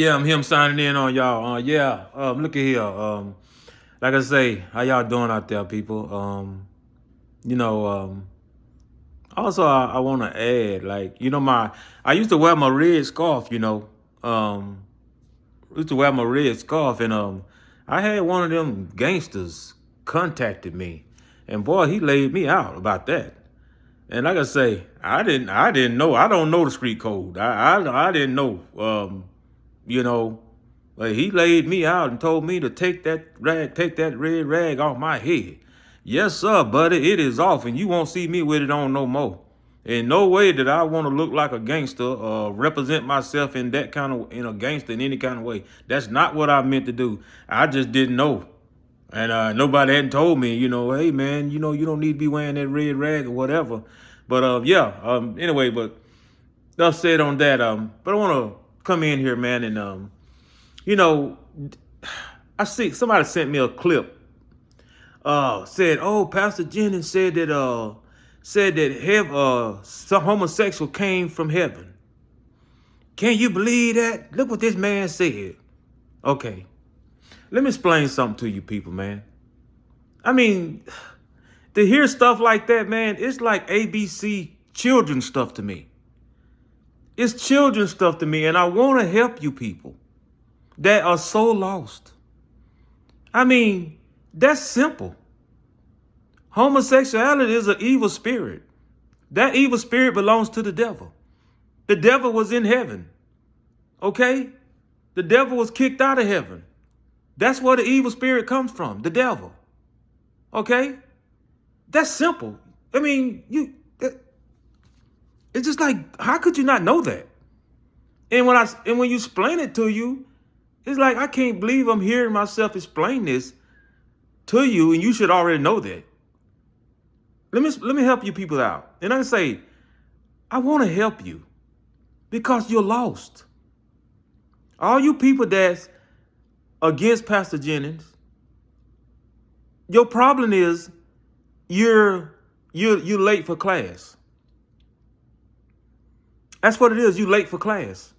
Yeah, I'm him signing in on y'all. Look at here. Like I say, how y'all doing out there, people? You know, also I want to add, I used to wear my red scarf. Used to wear my red scarf, and I had one of them gangsters contacted me, and boy, he laid me out about that. And like I say, I didn't know. I don't know the street code. I didn't know. You know, but he laid me out and told me to take that red rag off my head. Yes, sir, buddy, it is off, and you won't see me with it on no more. In no way did I want to look like a gangster or represent myself in that kind of in a gangster in any kind of way. That's not what I meant to do. I just didn't know. And nobody hadn't told me, hey man, you don't need to be wearing that red rag or whatever. But anyway, but enough said on that. But I want to come in here, man, and you know, I see somebody sent me a clip. Said, oh, Pastor Jennings said that some homosexual came from heaven. Can you believe that? Look what this man said. Okay, let me explain something to you people, man. I mean, to hear stuff like that, man, it's like ABC children stuff to me. It's children stuff to me, and I want to help you people that are so lost. I mean, that's simple. Homosexuality is an evil spirit. That evil spirit belongs to the devil. The devil was in heaven. Okay? The devil was kicked out of heaven. That's where the evil spirit comes from, the devil. Okay? That's simple. I mean, it's just like, how could you not know that? And when you explain it to you, it's like, I can't believe I'm hearing myself explain this to you, and you should already know that. Let me help you people out. And I say, I want to help you because you're lost. All you people that's against Pastor Jennings, your problem is you're late for class. That's what it is. You late for class.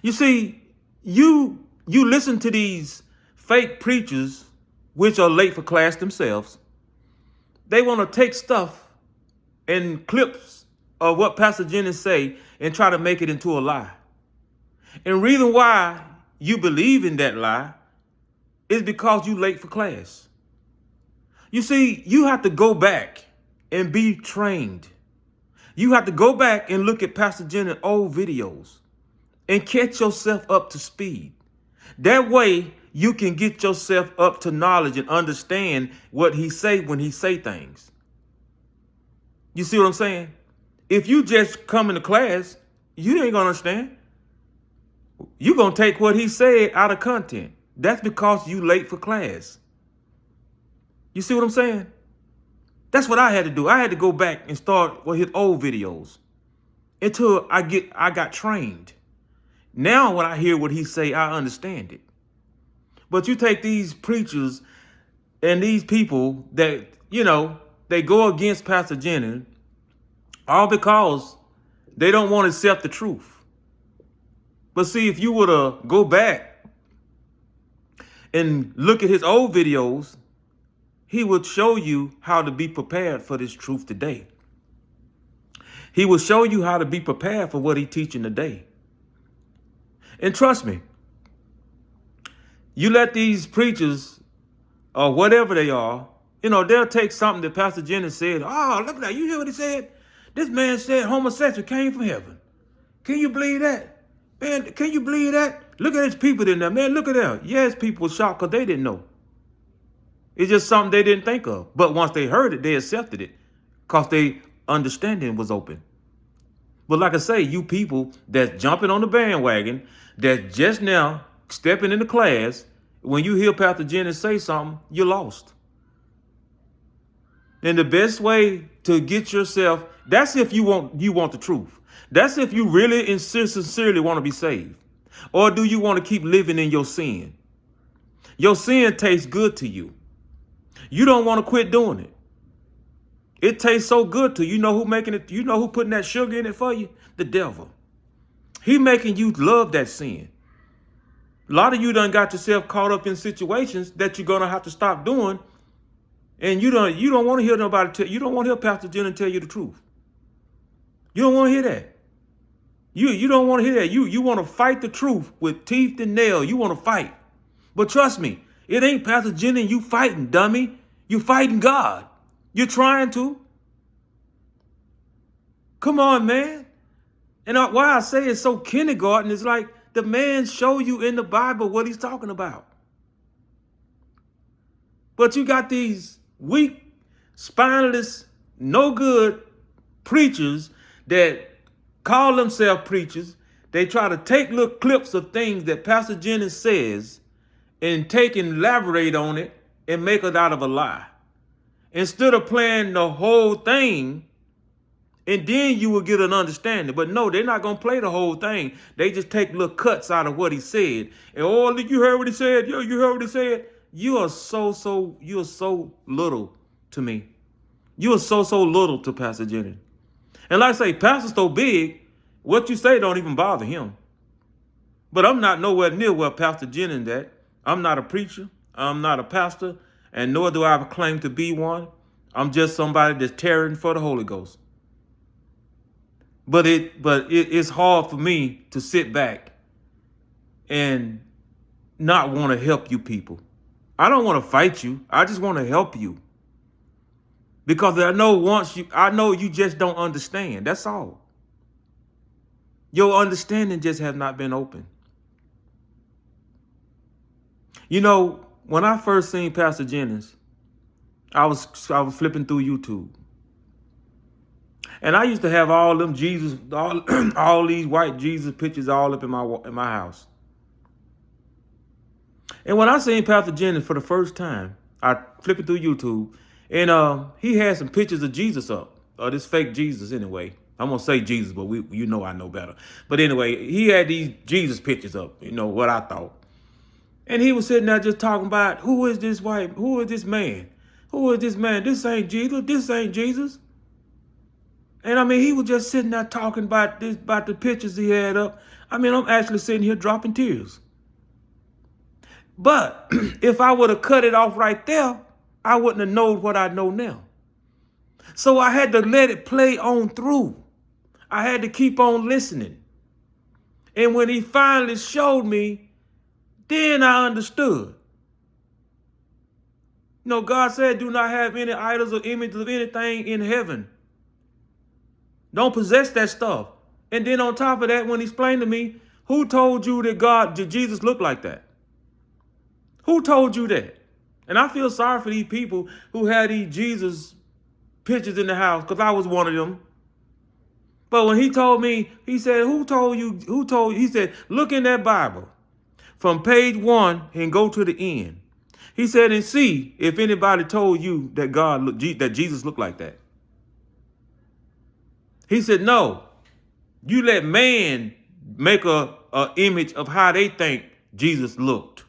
You see, you listen to these fake preachers, which are late for class themselves. They want to take stuff and clips of what Pastor Jennings say and try to make it into a lie. And reason why you believe in that lie is because you late for class. You see, you have to go back and be trained. You have to go back and look at Pastor Jennings' old videos and catch yourself up to speed. That way, you can get yourself up to knowledge and understand what he say when he say things. You see what I'm saying? If you just come into class, you ain't gonna understand. You're gonna take what he said out of content. That's because you late for class. You see what I'm saying? That's what I had to do. I had to go back and start with his old videos until I got trained. Now when I hear what he say, I understand it. But you take these preachers and these people that, they go against Pastor Jennings all because they don't want to accept the truth. But see, if you were to go back and look at his old videos, he would show you how to be prepared for this truth today. He will show you how to be prepared for what he's teaching today. And trust me, you let these preachers or whatever they are, they'll take something that Pastor Jennings said. Oh, look at that. You hear what he said? This man said homosexual came from heaven. Can you believe that? Man, can you believe that? Look at his people in there, man. Look at that. Yes, people were shocked because they didn't know. It's just something they didn't think of. But once they heard it, they accepted it because their understanding was open. But like I say, you people that's jumping on the bandwagon, that just now stepping into class, when you hear Pastor Jennings say something, you're lost. And the best way to get yourself, that's if you want the truth. That's if you really and sincerely want to be saved. Or do you want to keep living in your sin? Your sin tastes good to you. You don't want to quit doing it. It tastes so good to you. You know who making it? You know who putting that sugar in it for you? The devil. He making you love that sin. A lot of you done got yourself caught up in situations that you're gonna have to stop doing, and you don't want to hear nobody tell you don't want to hear Pastor Jennings tell you the truth. You don't want to hear that. You don't want to hear that. You want to fight the truth with teeth and nail. You want to fight. But trust me, it ain't Pastor Jennings you fighting, dummy. You fighting God. You're trying to. Come on, man. And why I say it's so kindergarten is like the man show you in the Bible what he's talking about. But you got these weak, spineless, no good preachers that call themselves preachers. They try to take little clips of things that Pastor Jennings says and take and elaborate on it and make it out of a lie. Instead of playing the whole thing, and then you will get an understanding. But no, they're not going to play the whole thing. They just take little cuts out of what he said. And oh, you heard what he said? Yo, you heard what he said? You are so little to me. You are so little to Pastor Jennings. And like I say, Pastor's so big, what you say don't even bother him. But I'm not nowhere near where Pastor Jennings at. I'm not a preacher. I'm not a pastor. And nor do I have a claim to be one. I'm just somebody that's tearing for the Holy Ghost. But it's hard for me to sit back and not want to help you people. I don't want to fight you. I just want to help you. Because I know you just don't understand. That's all. Your understanding just has not been open. You know, when I first seen Pastor Jennings, I was flipping through YouTube. And I used to have all them Jesus, all these white Jesus pictures all up in my house. And when I seen Pastor Jennings for the first time, I flipping through YouTube, and he had some pictures of Jesus up, or this fake Jesus anyway. I'm gonna say Jesus, but I know better. But anyway, he had these Jesus pictures up, what I thought. And he was sitting there just talking about, who is this man? Who is this man? This ain't Jesus. This ain't Jesus. And I mean, he was just sitting there talking about the pictures he had up. I mean, I'm actually sitting here dropping tears. But if I would have cut it off right there, I wouldn't have known what I know now. So I had to let it play on through. I had to keep on listening. And when he finally showed me, then I understood. God said, do not have any idols or images of anything in heaven. Don't possess that stuff. And then on top of that, when he explained to me, who told you that Jesus looked like that? Who told you that? And I feel sorry for these people who had these Jesus pictures in the house, because I was one of them. But when he told me, he said, he said, look in that Bible from page 1 and go to the end. He said, and see if anybody told you that Jesus looked like that. He said, no, you let man make a image of how they think Jesus looked.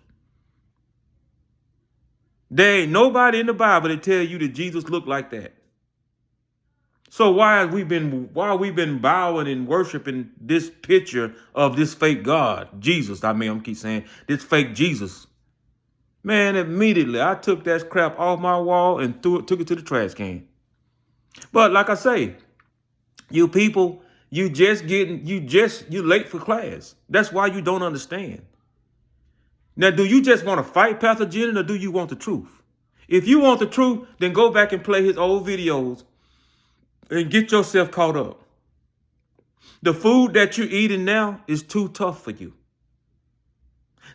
There ain't nobody in the Bible that tell you that Jesus looked like that. So why have we been bowing and worshiping this picture of this fake God, Jesus? I'm keep saying this fake Jesus. Man, immediately I took that crap off my wall and took it to the trash can. But like I say, you people, you late for class. That's why you don't understand. Now, do you just want to fight Pastor Jennings, or do you want the truth? If you want the truth, then go back and play his old videos and get yourself caught up. The food that you're eating now is too tough for you.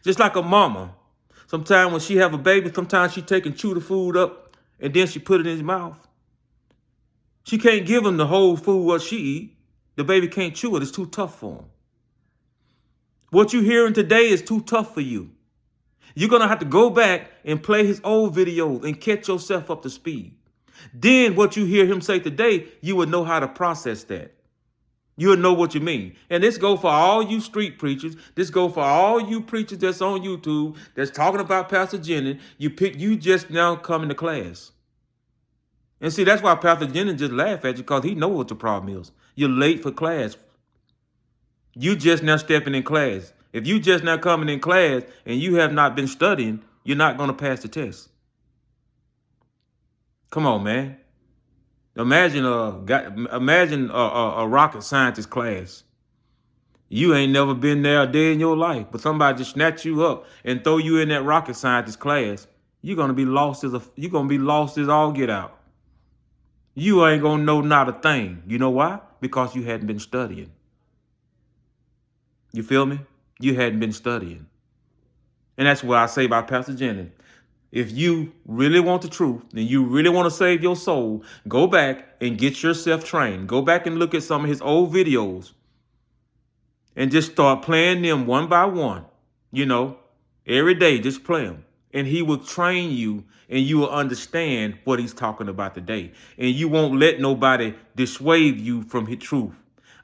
Just like a mama. Sometimes when she have a baby, sometimes she take and chew the food up and then she put it in his mouth. She can't give him the whole food what she eat. The baby can't chew it. It's too tough for him. What you're hearing today is too tough for you. You're going to have to go back and play his old videos and catch yourself up to speed. Then what you hear him say today, you would know how to process that. You'll know what you mean. And this go for all you street preachers. This go for all you preachers that's on YouTube that's talking about Pastor Jennings. You just now coming to class. And see, that's why Pastor Jennings just laugh at you, because he knows what the problem is. You're late for class. You just now stepping in class. If you just now coming in class and you have not been studying, you're not going to pass the test. Come on, man. Imagine a rocket scientist class. You ain't never been there a day in your life, but somebody just snatch you up and throw you in that rocket scientist class. You're gonna be lost as all get out. You ain't gonna know not a thing. You know why? Because you hadn't been studying. You feel me? You hadn't been studying. And that's what I say about Pastor Jennings. If you really want the truth and you really want to save your soul, go back and get yourself trained. Go back and look at some of his old videos and just start playing them one by one. Every day, just play them. And he will train you and you will understand what he's talking about today. And you won't let nobody dissuade you from his truth.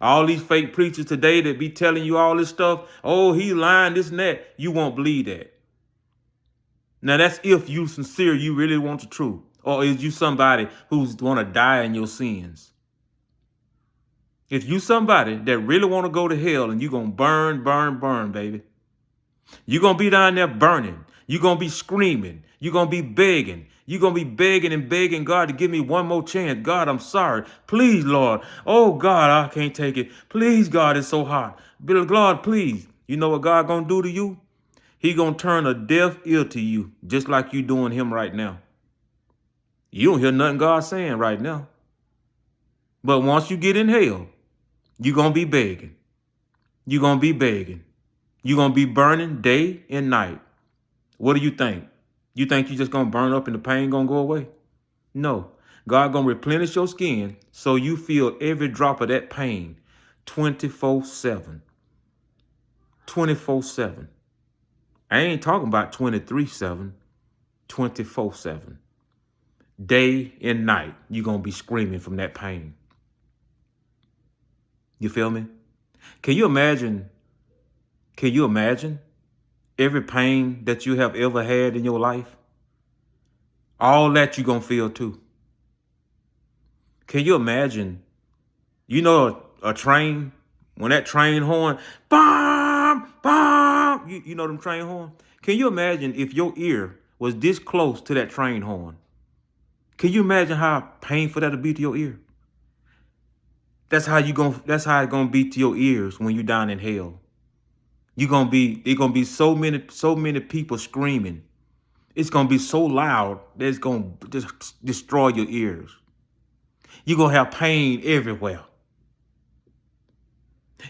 All these fake preachers today that be telling you all this stuff, oh, he lying, this and that, you won't believe that. Now, that's if you sincere, you really want the truth. Or is you somebody who's going to die in your sins? If you somebody that really want to go to hell and you're going to burn, baby. You're going to be down there burning. You're going to be screaming. You're going to be begging. You're going to be begging and begging God to give me one more chance. God, I'm sorry. Please, Lord. Oh, God, I can't take it. Please, God, it's so hot. God, please. You know what God going to do to you? He going to turn a deaf ear to you, just like you doing him right now. You don't hear nothing God saying right now. But once you get in hell, you're going to be begging. You're going to be begging. You're going to be burning day and night. What do you think? You think you just going to burn up and the pain going to go away? No. God going to replenish your skin so you feel every drop of that pain 24/7. 24/7. I ain't talking about 23/7, 24/7. Day and night, you're going to be screaming from that pain. You feel me? Can you imagine every pain that you have ever had in your life? All that you're going to feel too. Can you imagine, a train, when that train horn, bam, bam, you know them train horn? Can you imagine if your ear was this close to that train horn? Can you imagine how painful that'll be to your ear? That's how it's gonna be to your ears when you're down in hell. There's gonna be so many people screaming. It's gonna be so loud that it's gonna just destroy your ears. You're gonna have pain everywhere.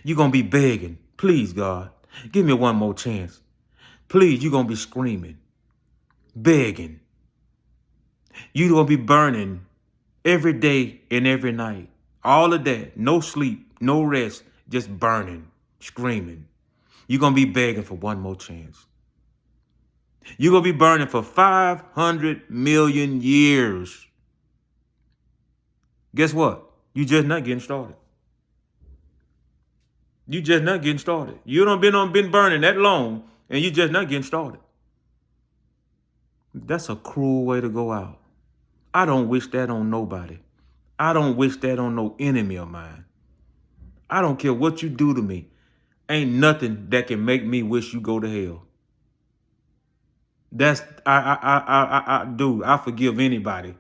You're gonna be begging, please, God, give me one more chance. Please, you're gonna be screaming, begging. You're gonna be burning every day and every night. All of that, no sleep, no rest, just burning, screaming. You're going to be begging for one more chance. You're going to be burning for 500 million years. Guess what? You just not getting started. You just not getting started. You done been burning that long and you just not getting started. That's a cruel way to go out. I don't wish that on nobody. I don't wish that on no enemy of mine. I don't care what you do to me. Ain't nothing that can make me wish you go to hell. I forgive anybody.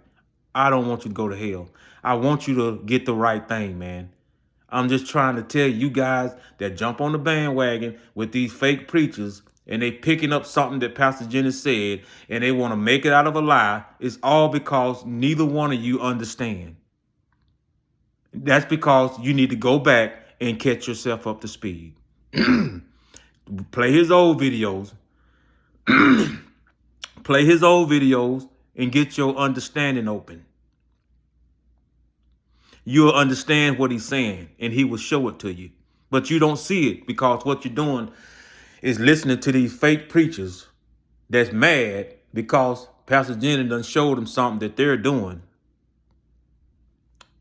I don't want you to go to hell. I want you to get the right thing, man. I'm just trying to tell you guys that jump on the bandwagon with these fake preachers and they picking up something that Pastor Jennings said and they want to make it out of a lie. It's all because neither one of you understand. That's because you need to go back and catch yourself up to speed. Play his old videos. Play his old videos and get your understanding open. You'll understand what he's saying and he will show it to you. But you don't see it because what you're doing is listening to these fake preachers that's mad because Pastor Jennings done showed them something that they're doing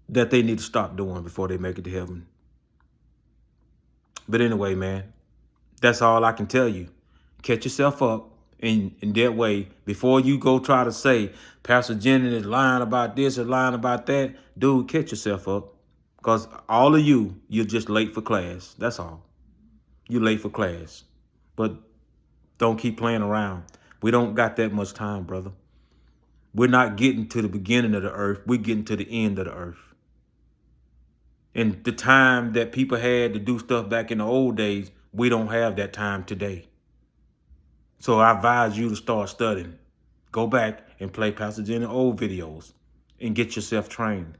that they need to stop doing before they make it to heaven. But anyway, man, that's all I can tell you. Catch yourself up in that way before you go try to say Pastor Jennings is lying about this or lying about that. Dude, catch yourself up because all of you're just late for class. That's all. You late for class. But don't keep playing around. We don't got that much time, brother. We're not getting to the beginning of the earth. We're getting to the end of the earth. And the time that people had to do stuff back in the old days, we don't have that time today. So I advise you to start studying. Go back and play Pastor Jenny old videos and get yourself trained.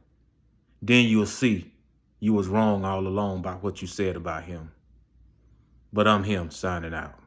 Then you'll see you was wrong all along by what you said about him. But I'm him signing out.